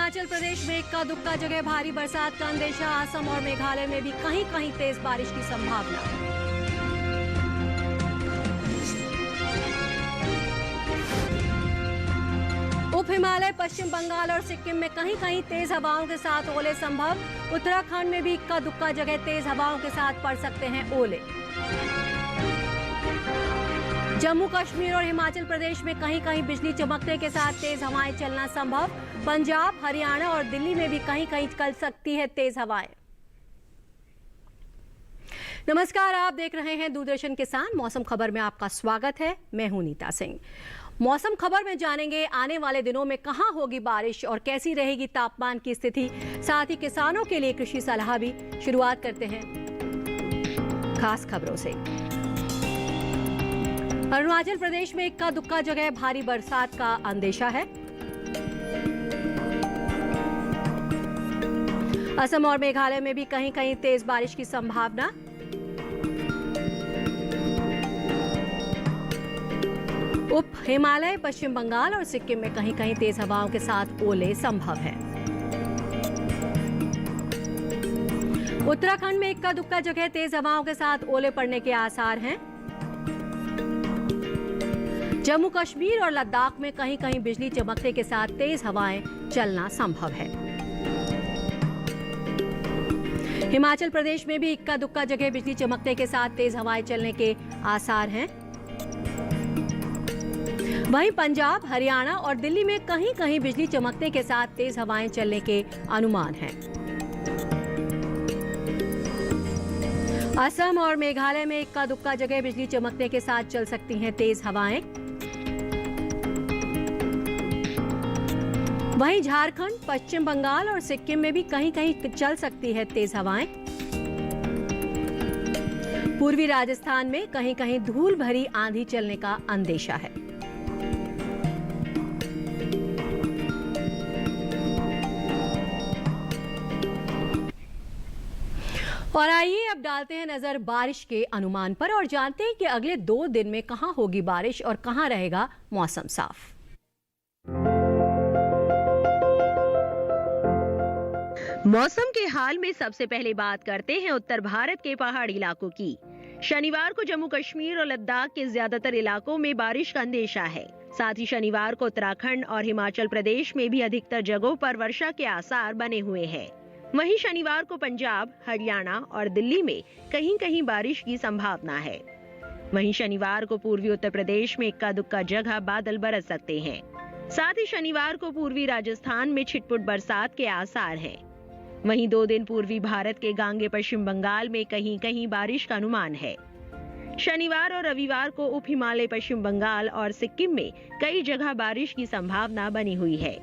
अरुणाचल प्रदेश में इक्का दुक्का जगह भारी बरसात का अंदेशा। असम और मेघालय में भी कहीं कहीं तेज बारिश की संभावना। उप हिमालय, पश्चिम बंगाल और सिक्किम में कहीं कहीं तेज हवाओं के साथ ओले संभव। उत्तराखंड में भी इक्का दुक्का जगह तेज हवाओं के साथ पड़ सकते हैं ओले। जम्मू कश्मीर और हिमाचल प्रदेश में कहीं कहीं बिजली चमकने के साथ तेज हवाएं चलना संभव। पंजाब, हरियाणा और दिल्ली में भी कहीं कहीं चल सकती है तेज हवाएं। नमस्कार, आप देख रहे हैं दूरदर्शन किसान। मौसम खबर में आपका स्वागत है। मैं हूं नीता सिंह। मौसम खबर में जानेंगे आने वाले दिनों में कहां होगी बारिश और कैसी रहेगी तापमान की स्थिति, साथ ही किसानों के लिए कृषि सलाह भी। शुरुआत करते हैं खास खबरों से। अरुणाचल प्रदेश में इक्का दुक्का जगह भारी बरसात का अंदेशा है। असम और मेघालय में भी कहीं कहीं तेज बारिश की संभावना। उप हिमालय, पश्चिम बंगाल और सिक्किम में कहीं कहीं तेज हवाओं के साथ ओले संभव है। उत्तराखंड में इक्का दुक्का जगह तेज हवाओं के साथ ओले पड़ने के आसार हैं। जम्मू कश्मीर और लद्दाख में कहीं कहीं बिजली चमकने के साथ तेज हवाएं चलना संभव है। हिमाचल प्रदेश में भी इक्का दुक्का जगह बिजली चमकने के साथ तेज हवाएं चलने के आसार हैं। वहीं पंजाब, हरियाणा और दिल्ली में कहीं कहीं बिजली चमकने के साथ तेज हवाएं चलने के अनुमान हैं। असम और मेघालय में इक्का दुक्का जगह बिजली चमकने के साथ चल सकती हैं तेज हवाएं। वहीं झारखंड, पश्चिम बंगाल और सिक्किम में भी कहीं कहीं चल सकती है तेज हवाएं। पूर्वी राजस्थान में कहीं कहीं धूल भरी आंधी चलने का अंदेशा है। और आइए अब डालते हैं नजर बारिश के अनुमान पर और जानते हैं कि अगले 2 दिन में कहां होगी बारिश और कहां रहेगा मौसम साफ। मौसम के हाल में सबसे पहले बात करते हैं उत्तर भारत के पहाड़ी इलाकों की। शनिवार को जम्मू कश्मीर और लद्दाख के ज्यादातर इलाकों में बारिश का अंदेशा है। साथ ही शनिवार को उत्तराखंड और हिमाचल प्रदेश में भी अधिकतर जगहों पर वर्षा के आसार बने हुए हैं। वहीं शनिवार को पंजाब, हरियाणा और दिल्ली में कहीं कहीं बारिश की संभावना है। वहीं शनिवार को पूर्वी उत्तर प्रदेश में इक्का दुक्का जगह बादल बरस सकते हैं। साथ ही शनिवार को पूर्वी राजस्थान में छिटपुट बरसात के आसार हैं। वहीं 2 दिन पूर्वी भारत के गांगे पश्चिम बंगाल में कहीं कहीं बारिश का अनुमान है। शनिवार और रविवार को उप हिमालय, पश्चिम बंगाल और सिक्किम में कई जगह बारिश की संभावना बनी हुई है।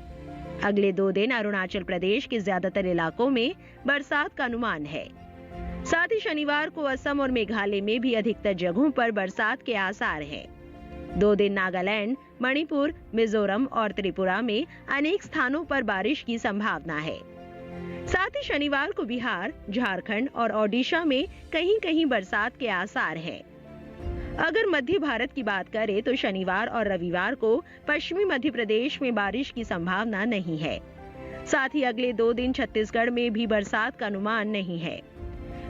अगले 2 दिन अरुणाचल प्रदेश के ज्यादातर इलाकों में बरसात का अनुमान है। साथ ही शनिवार को असम और मेघालय में भी अधिकतर जगहों पर बरसात के आसार हैं। 2 दिन नागालैंड, मणिपुर, मिजोरम और त्रिपुरा में अनेक स्थानों पर बारिश की संभावना है। साथ ही शनिवार को बिहार, झारखंड और ओडिशा में कहीं कहीं बरसात के आसार हैं। अगर मध्य भारत की बात करें तो शनिवार और रविवार को पश्चिमी मध्य प्रदेश में बारिश की संभावना नहीं है। साथ ही अगले 2 दिन छत्तीसगढ़ में भी बरसात का अनुमान नहीं है।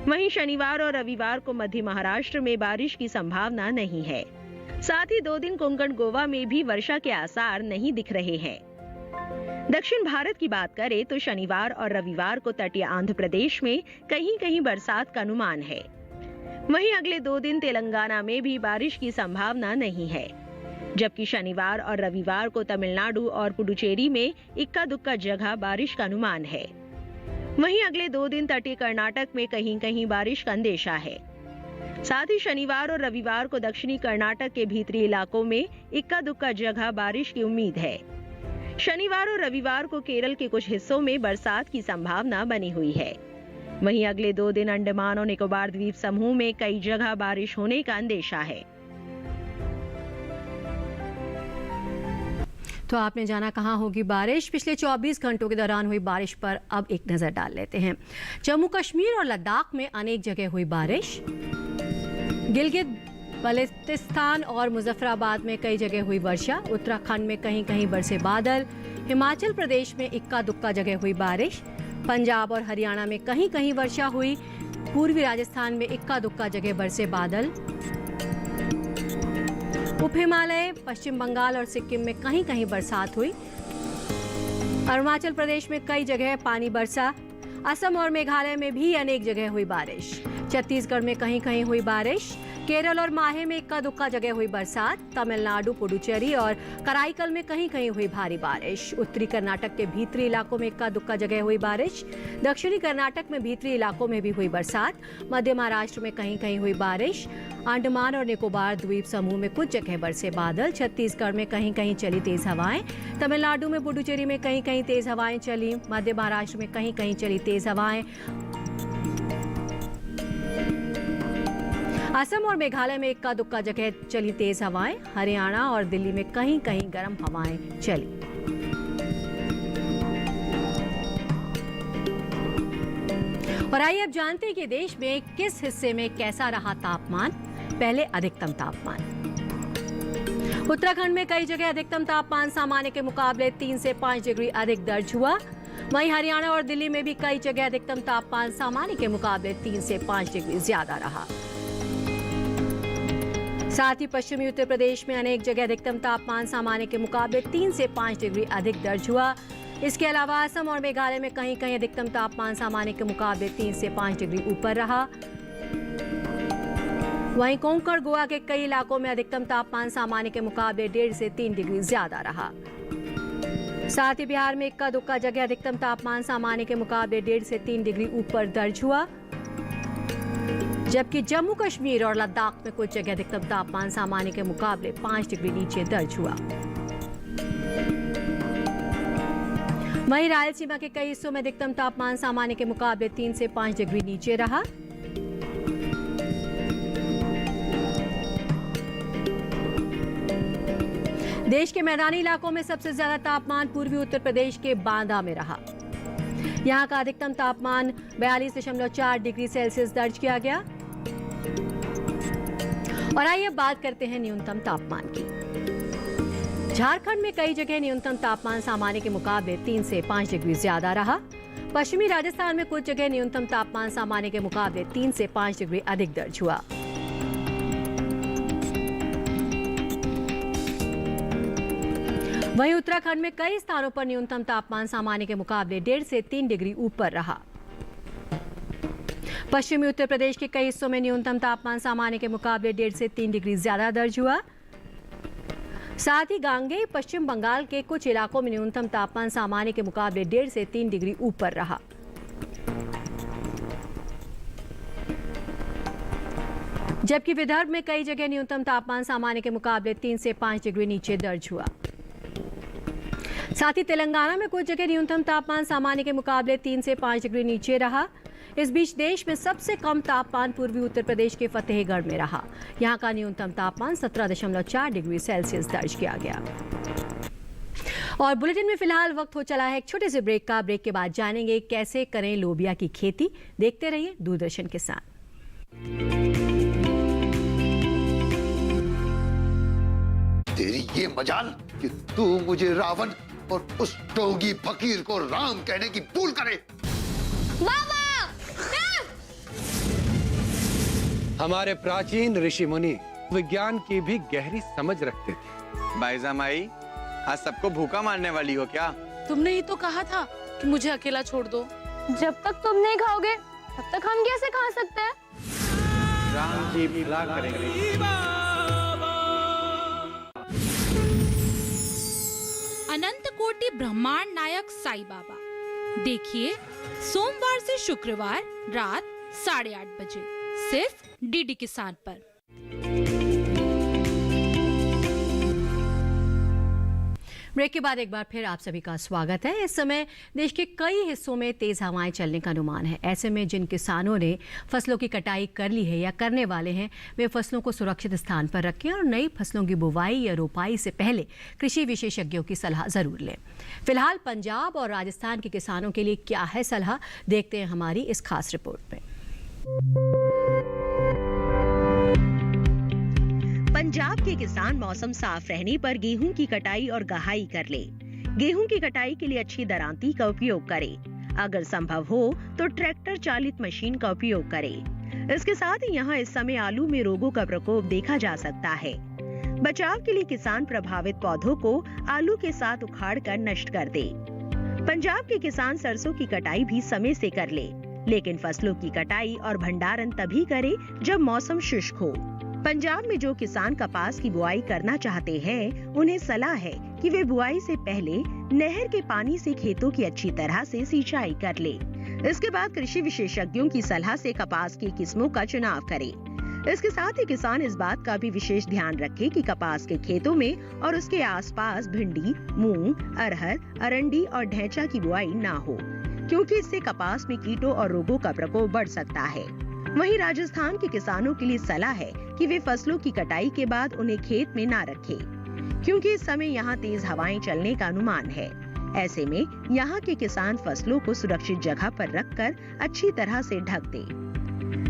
वहीं शनिवार और रविवार को मध्य महाराष्ट्र में बारिश की संभावना नहीं है। साथ ही 2 दिन कोंकण, गोवा में भी वर्षा के आसार नहीं दिख रहे हैं। दक्षिण भारत की बात करें तो शनिवार और रविवार को तटीय आंध्र प्रदेश में कहीं कहीं बरसात का अनुमान है। वहीं अगले 2 दिन तेलंगाना में भी बारिश की संभावना नहीं है। जबकि शनिवार और रविवार को तमिलनाडु और पुडुचेरी में इक्का दुक्का जगह बारिश का अनुमान है। वहीं अगले 2 दिन तटीय कर्नाटक में कहीं कहीं बारिश का अंदेशा है। साथ ही शनिवार और रविवार को दक्षिणी कर्नाटक के भीतरी इलाकों में इक्का दुक्का जगह बारिश की उम्मीद है। शनिवार और रविवार को केरल के कुछ हिस्सों में बरसात की संभावना बनी हुई है। वहीं अगले 2 दिन अंडमान और निकोबार द्वीप समूह में कई जगह बारिश होने का अंदेशा है। तो आपने जाना कहां होगी बारिश। पिछले 24 घंटों के दौरान हुई बारिश पर अब एक नजर डाल लेते हैं। जम्मू कश्मीर और लद्दाख में अनेक जगह हुई बारिश। गिलगित बल्तिस्तान और मुजफ्फराबाद में कई जगह हुई वर्षा। उत्तराखंड में कहीं कहीं बरसे बादल। हिमाचल प्रदेश में इक्का दुक्का जगह हुई बारिश। पंजाब और हरियाणा में कहीं कहीं वर्षा हुई। पूर्वी राजस्थान में इक्का दुक्का जगह बरसे बादल। उप हिमालय, पश्चिम बंगाल और सिक्किम में कहीं कहीं बरसात हुई। अरुणाचल प्रदेश में कई जगह पानी बरसा। असम और मेघालय में भी अनेक जगह हुई बारिश। छत्तीसगढ़ में कहीं कहीं हुई बारिश। केरल और माहे में इक्का दुक्का जगह हुई बरसात। तमिलनाडु, पुडुचेरी और कराईकल में कहीं कहीं हुई भारी बारिश। उत्तरी कर्नाटक के भीतरी इलाकों में इक्का दुक्का जगह हुई बारिश। दक्षिणी कर्नाटक में भीतरी इलाकों में भी हुई बरसात। मध्य महाराष्ट्र में कहीं कहीं हुई बारिश। अंडमान और निकोबार द्वीप समूह में कुछ जगह बरसे बादल। छत्तीसगढ़ में कहीं कहीं चली तेज हवाएं। तमिलनाडु में पुडुचेरी में कहीं कहीं तेज हवाएं चली। मध्य महाराष्ट्र में कहीं कहीं चली तेज हवाएं। असम और मेघालय में इक्का दुक्का जगह चली तेज हवाएं। हरियाणा और दिल्ली में कहीं कहीं गर्म हवाएं चली। और आइए अब जानते हैं कि देश में किस हिस्से में कैसा रहा तापमान। पहले अधिकतम तापमान। उत्तराखंड में कई जगह अधिकतम तापमान सामान्य के मुकाबले 3 से 5 डिग्री अधिक दर्ज हुआ। वहीं हरियाणा और दिल्ली में भी कई जगह अधिकतम तापमान सामान्य के मुकाबले 3 से 5 डिग्री ज्यादा रहा। साथ ही पश्चिमी उत्तर प्रदेश में अनेक जगह अधिकतम तापमान सामान्य के मुकाबले 3 से 5 डिग्री अधिक दर्ज हुआ। इसके अलावा असम और मेघालय में कहीं कहीं अधिकतम तापमान सामान्य के मुकाबले 3 से 5 डिग्री ऊपर रहा। वहीं कोंकण, गोवा के कई इलाकों में अधिकतम तापमान सामान्य के मुकाबले 1.5 से 3 डिग्री ज्यादा रहा। साथ ही बिहार में इक्का दुक्का जगह अधिकतम तापमान सामान्य के मुकाबले 1.5 से 3 डिग्री ऊपर दर्ज हुआ। जबकि जम्मू कश्मीर और लद्दाख में कुछ जगह अधिकतम तापमान सामान्य के मुकाबले 5 डिग्री नीचे दर्ज हुआ। वहीं रायलसीमा के कई हिस्सों में अधिकतम तापमान सामान्य के मुकाबले 3 से 5 डिग्री नीचे रहा। देश के मैदानी इलाकों में सबसे ज्यादा तापमान पूर्वी उत्तर प्रदेश के बांदा में रहा। यहां का अधिकतम तापमान 42.4 डिग्री सेल्सियस दर्ज किया गया। और आइए अब बात करते हैं न्यूनतम तापमान की। झारखंड में कई जगह न्यूनतम तापमान सामान्य के मुकाबले 3 से 5 डिग्री ज्यादा रहा। पश्चिमी राजस्थान में कुछ जगह न्यूनतम तापमान सामान्य के मुकाबले 3 से 5 डिग्री अधिक दर्ज हुआ। वहीं उत्तराखंड में कई स्थानों पर न्यूनतम तापमान सामान्य के मुकाबले 1.5 से 3 डिग्री ऊपर रहा। पश्चिमी उत्तर प्रदेश के कई हिस्सों में न्यूनतम तापमान सामान्य के मुकाबले 1.5 से 3 डिग्री ज्यादा दर्ज हुआ। साथ ही गांगेय, पश्चिम बंगाल के कुछ इलाकों में न्यूनतम तापमान सामान्य के मुकाबले 1.5 से 3 डिग्री ऊपर रहा। जबकि विदर्भ में कई जगह न्यूनतम तापमान सामान्य के मुकाबले 3 से 5 डिग्री नीचे दर्ज हुआ। साथ ही तेलंगाना में कुछ जगह न्यूनतम तापमान सामान्य के मुकाबले 3 से 5 डिग्री नीचे रहा। इस बीच देश में सबसे कम तापमान पूर्वी उत्तर प्रदेश के फतेहगढ़ में रहा। यहां का न्यूनतम तापमान 17.4 डिग्री सेल्सियस दर्ज किया गया। और बुलेटिन में फिलहाल वक्त हो चला है एक छोटे से ब्रेक का। ब्रेक के बाद जानेंगे कैसे करें लोबिया की खेती। देखते रहिए दूरदर्शन के साथ। तेरी ये मजाल कि तू मुझे रावण और उस टोगी फकीर को राम कहने की भूल करे। मामा! हमारे प्राचीन ऋषि मुनि विज्ञान की भी गहरी समझ रखते थे। बाईजा माई, आज सबको भूखा मारने वाली हो क्या? तुमने ही तो कहा था कि मुझे अकेला छोड़ दो। जब तक तुम नहीं खाओगे तब तक हम कैसे खा सकते हैं? राम जी भला करेंगे। अनंत कोटि ब्रह्मांड नायक साईं बाबा, देखिए सोमवार से शुक्रवार रात 8:30 बजे सिर्फ डीडी किसान पर। ब्रेक के बाद एक बार फिर आप सभी का स्वागत है। इस समय देश के कई हिस्सों में तेज हवाएं चलने का अनुमान है। ऐसे में जिन किसानों ने फसलों की कटाई कर ली है या करने वाले हैं, वे फसलों को सुरक्षित स्थान पर रखें और नई फसलों की बुवाई या रोपाई से पहले कृषि विशेषज्ञों की सलाह जरूर लें। फिलहाल पंजाब और राजस्थान के किसानों के लिए क्या है सलाह, देखते हैं हमारी इस खास रिपोर्ट में। पंजाब के किसान मौसम साफ रहने पर गेहूं की कटाई और गहाई कर ले। गेहूं की कटाई के लिए अच्छी दरांती का उपयोग करें। अगर संभव हो तो ट्रैक्टर चालित मशीन का उपयोग करें। इसके साथ ही यहाँ इस समय आलू में रोगों का प्रकोप देखा जा सकता है। बचाव के लिए किसान प्रभावित पौधों को आलू के साथ उखाड़कर नष्ट कर दे। पंजाब के किसान सरसों की कटाई भी समय से कर ले, लेकिन फसलों की कटाई और भंडारण तभी करे जब मौसम शुष्क हो। पंजाब में जो किसान कपास की बुआई करना चाहते हैं, उन्हें सलाह है कि वे बुआई से पहले नहर के पानी से खेतों की अच्छी तरह से सिंचाई कर ले। इसके बाद कृषि विशेषज्ञों की सलाह से कपास की किस्मों का चुनाव करें। इसके साथ ही किसान इस बात का भी विशेष ध्यान रखें कि कपास के खेतों में और उसके आसपास भिंडी, मूंग, अरहर, अरंडी और ढैंचा की बुआई ना हो, क्योंकि इससे कपास में कीटों और रोगों का प्रकोप बढ़ सकता है। वहीं राजस्थान के किसानों के लिए सलाह है कि वे फसलों की कटाई के बाद उन्हें खेत में ना रखें, क्योंकि इस समय यहाँ तेज हवाएं चलने का अनुमान है। ऐसे में यहाँ के किसान फसलों को सुरक्षित जगह पर रखकर अच्छी तरह से ढक दें।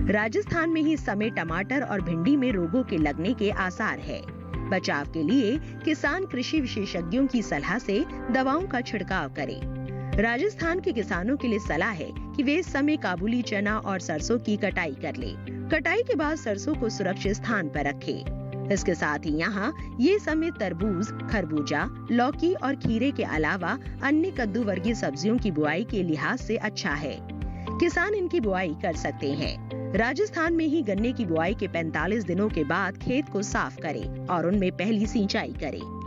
राजस्थान में ही इस समय टमाटर और भिंडी में रोगों के लगने के आसार है। बचाव के लिए किसान कृषि विशेषज्ञों की सलाह से दवाओं का छिड़काव करें। राजस्थान के किसानों के लिए सलाह है कि वे इस समय काबुली चना और सरसों की कटाई कर ले। कटाई के बाद सरसों को सुरक्षित स्थान पर रखें। इसके साथ ही यहाँ ये समय तरबूज, खरबूजा, लौकी और खीरे के अलावा अन्य कद्दू वर्गीय सब्जियों की बुआई के लिहाज से अच्छा है। किसान इनकी बुआई कर सकते हैं। राजस्थान में ही गन्ने की बुआई के 45 दिनों के बाद खेत को साफ करें और उनमें पहली सिंचाई करें।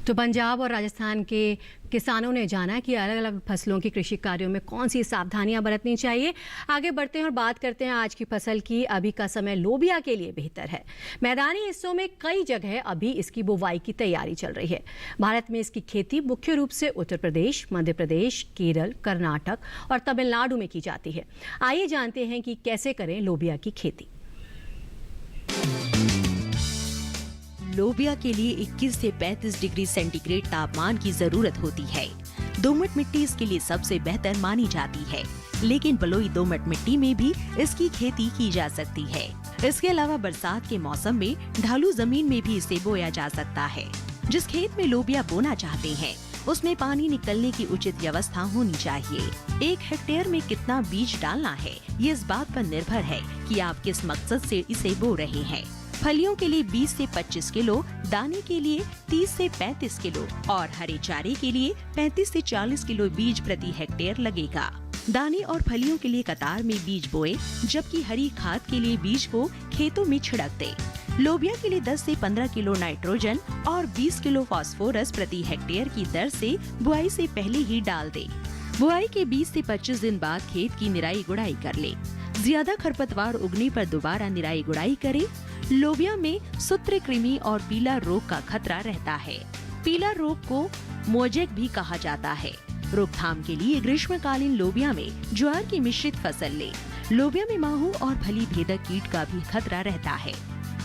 तो पंजाब और राजस्थान के किसानों ने जाना कि अलग अलग फसलों की कृषि कार्यों में कौन सी सावधानियां बरतनी चाहिए। आगे बढ़ते हैं और बात करते हैं आज की फसल की। अभी का समय लोबिया के लिए बेहतर है। मैदानी हिस्सों में कई जगह अभी इसकी बुवाई की तैयारी चल रही है। भारत में इसकी खेती मुख्य रूप से उत्तर प्रदेश, मध्य प्रदेश, केरल, कर्नाटक और तमिलनाडु में की जाती है। आइए जानते हैं कि कैसे करें लोबिया की खेती। लोबिया के लिए 21 से 35 डिग्री सेंटीग्रेड तापमान की जरूरत होती है। दोमट मिट्टी इसके लिए सबसे बेहतर मानी जाती है, लेकिन बलुई दोमट मिट्टी में भी इसकी खेती की जा सकती है। इसके अलावा बरसात के मौसम में ढालू जमीन में भी इसे बोया जा सकता है। जिस खेत में लोबिया बोना चाहते हैं, उसमें पानी निकलने की उचित व्यवस्था होनी चाहिए। 1 हेक्टेयर में कितना बीज डालना है, ये इस बात पर निर्भर है कि आप किस मकसद से इसे बो रहे हैं। फलियों के लिए 20 से 25 किलो, दाने के लिए 30 से 35 किलो और हरे चारे के लिए 35 से 40 किलो बीज प्रति हेक्टेयर लगेगा। दाने और फलियों के लिए कतार में बीज बोए, जबकि हरी खाद के लिए बीज को खेतों में छिड़क दे। लोबिया के लिए 10 से 15 किलो नाइट्रोजन और 20 किलो फास्फोरस प्रति हेक्टेयर की दर से बुआई से पहले ही डाल दे। बुआई के 20 से 25 दिन बाद खेत की निराई गुड़ाई कर ले। ज्यादा खरपतवार उगने पर दोबारा निराई गुड़ाई करे। लोबिया में सूत्रकृमि और पीला रोग का खतरा रहता है। पीला रोग को मोजेक भी कहा जाता है। रोकथाम के लिए ग्रीष्मकालीन लोबिया में ज्वार की मिश्रित फसल ले। लोबिया में माहू और फली भेदक कीट का भी खतरा रहता है।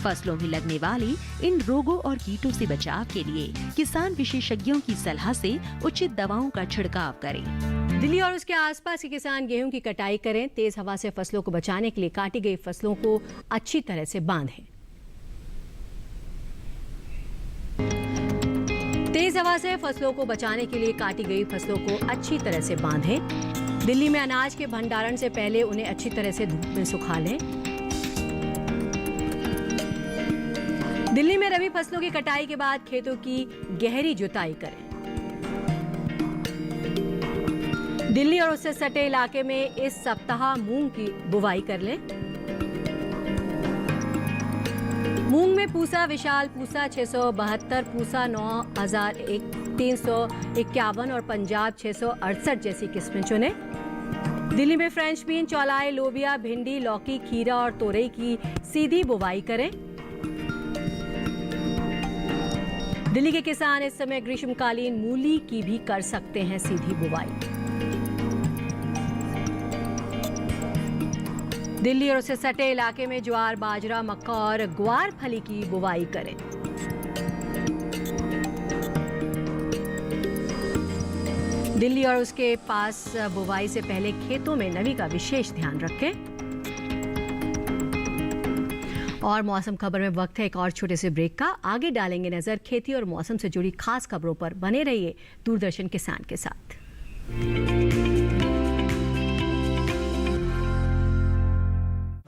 फसलों में लगने वाले इन रोगों और कीटों से बचाव के लिए किसान विशेषज्ञों की सलाह से उचित दवाओं का छिड़काव करें। दिल्ली और उसके आसपास के किसान गेहूं की कटाई करें। तेज हवा से फसलों को बचाने के लिए काटी गई फसलों को अच्छी तरह से बांधें। तेज हवा से फसलों को बचाने के लिए काटी गई फसलों को अच्छी तरह से बांधें। दिल्ली में अनाज के भंडारण से पहले उन्हें अच्छी तरह से धूप में सुखा लें। दिल्ली में रबी फसलों की कटाई के बाद खेतों की गहरी जुताई करें। दिल्ली और उससे सटे इलाके में इस सप्ताह मूंग की बुवाई कर लें। मूंग में पूसा, विशाल पूसा 672, पूसा 9351 और पंजाब 668 जैसी किस्में चुनें। दिल्ली में फ्रेंच बीन, चौलाई, लोबिया, भिंडी, लौकी, खीरा और तोरई की सीधी बुवाई करें। दिल्ली के किसान इस समय ग्रीष्मकालीन मूली की भी कर सकते हैं सीधी बुवाई। दिल्ली और उससे सटे इलाके में ज्वार, बाजरा, मक्का और ग्वार फली की बुवाई करें। दिल्ली और उसके पास बुवाई से पहले खेतों में नमी का विशेष ध्यान रखें। और मौसम खबर में वक्त है एक और छोटे से ब्रेक का। आगे डालेंगे नजर खेती और मौसम से जुड़ी खास खबरों पर। बने रहिए दूरदर्शन किसान के साथ।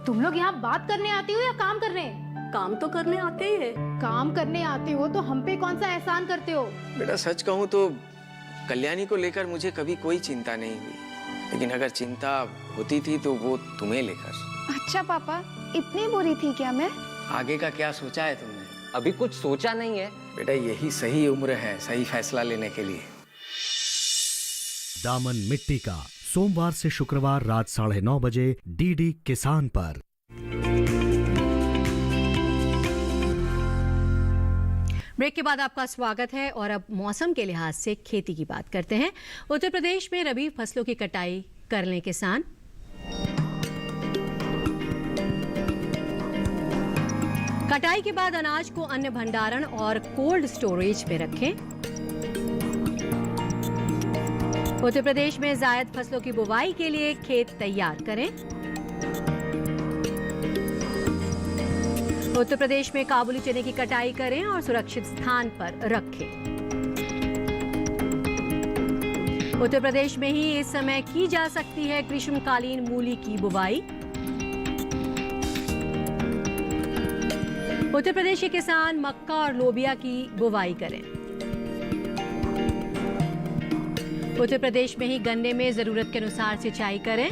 तुम लोग यहाँ बात करने आती हो या काम करने? काम तो करने आते ही है। काम करने आते हो तो हम पे कौन सा एहसान करते हो? बेटा सच कहूँ तो कल्याणी को लेकर मुझे कभी कोई चिंता नहीं हुई, लेकिन अगर चिंता होती थी तो वो तुम्हें लेकर। अच्छा पापा, इतनी बुरी थी क्या मैं? आगे का क्या सोचा है तुमने? अभी कुछ सोचा नहीं है बेटा, यही सही उम्र है सही फैसला लेने के लिए। दामन मिट्टी का, सोमवार से शुक्रवार रात 9:30 बजे डीडी किसान पर। ब्रेक के बाद आपका स्वागत है और अब मौसम के लिहाज से खेती की बात करते हैं। उत्तर प्रदेश में रबी फसलों की कटाई कर लें किसान। कटाई के बाद अनाज को अन्य भंडारण और कोल्ड स्टोरेज में रखें। उत्तर प्रदेश में जायद फसलों की बुवाई के लिए खेत तैयार करें। उत्तर प्रदेश में काबुली चने की कटाई करें और सुरक्षित स्थान पर रखें। उत्तर प्रदेश में ही इस समय की जा सकती है ग्रीष्मकालीन मूली की बुवाई। उत्तर प्रदेश के किसान मक्का और लोबिया की बुवाई करें। उत्तर प्रदेश में ही गन्ने में जरूरत के अनुसार सिंचाई करें।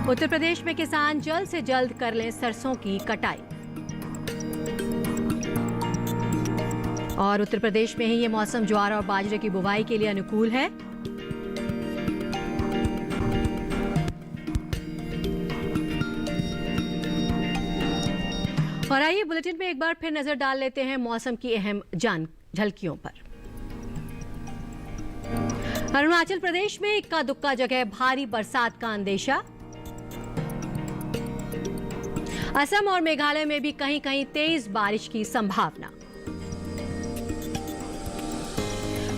उत्तर प्रदेश में किसान जल्द से जल्द कर लें सरसों की कटाई। और उत्तर प्रदेश में ही ये मौसम ज्वार और बाजरे की बुवाई के लिए अनुकूल है। और आइए बुलेटिन में एक बार फिर नजर डाल लेते हैं मौसम की अहम झलकियों पर। अरुणाचल प्रदेश में इक्का दुक्का जगह भारी बरसात का अंदेशा। असम और मेघालय में भी कहीं कहीं तेज बारिश की संभावना।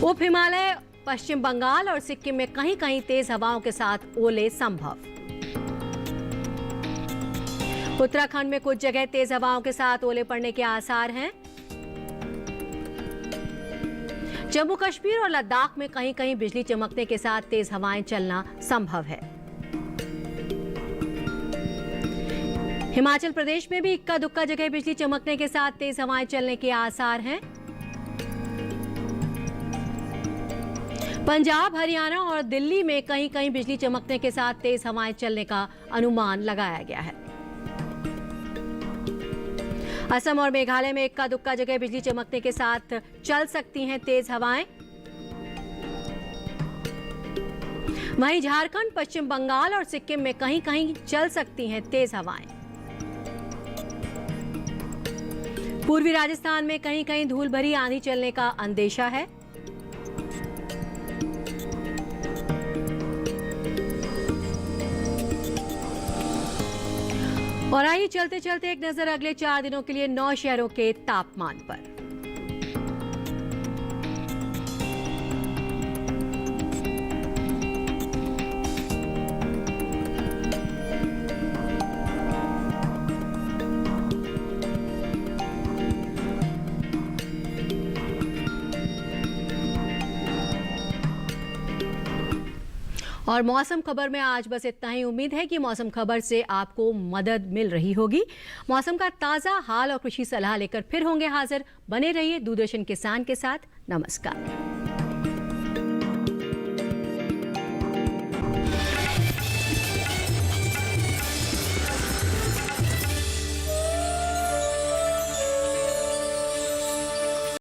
उप हिमालय, पश्चिम बंगाल और सिक्किम में कहीं कहीं तेज हवाओं के साथ ओले संभव। उत्तराखंड में कुछ जगह तेज हवाओं के साथ ओले पड़ने के आसार हैं। जम्मू कश्मीर और लद्दाख में कहीं कहीं बिजली चमकने के साथ तेज हवाएं चलना संभव है। हिमाचल प्रदेश में भी इक्का दुक्का जगह बिजली चमकने के साथ तेज हवाएं चलने के आसार हैं। पंजाब, हरियाणा और दिल्ली में कहीं कहीं बिजली चमकने के साथ तेज हवाएं चलने का अनुमान लगाया गया है। असम और मेघालय में इक्का दुक्का जगह बिजली चमकने के साथ चल सकती हैं तेज हवाएं। वहीं झारखंड, पश्चिम बंगाल और सिक्किम में कहीं कहीं चल सकती हैं तेज हवाएं। पूर्वी राजस्थान में कहीं कहीं धूल भरी आंधी चलने का अंदेशा है। और आइए चलते चलते एक नजर अगले 4 दिनों के लिए 9 शहरों के तापमान पर। और मौसम खबर में आज बस इतना ही। उम्मीद है कि मौसम खबर से आपको मदद मिल रही होगी। मौसम का ताज़ा हाल और कृषि सलाह लेकर फिर होंगे हाजिर। बने रहिए दूरदर्शन किसान के साथ। नमस्कार।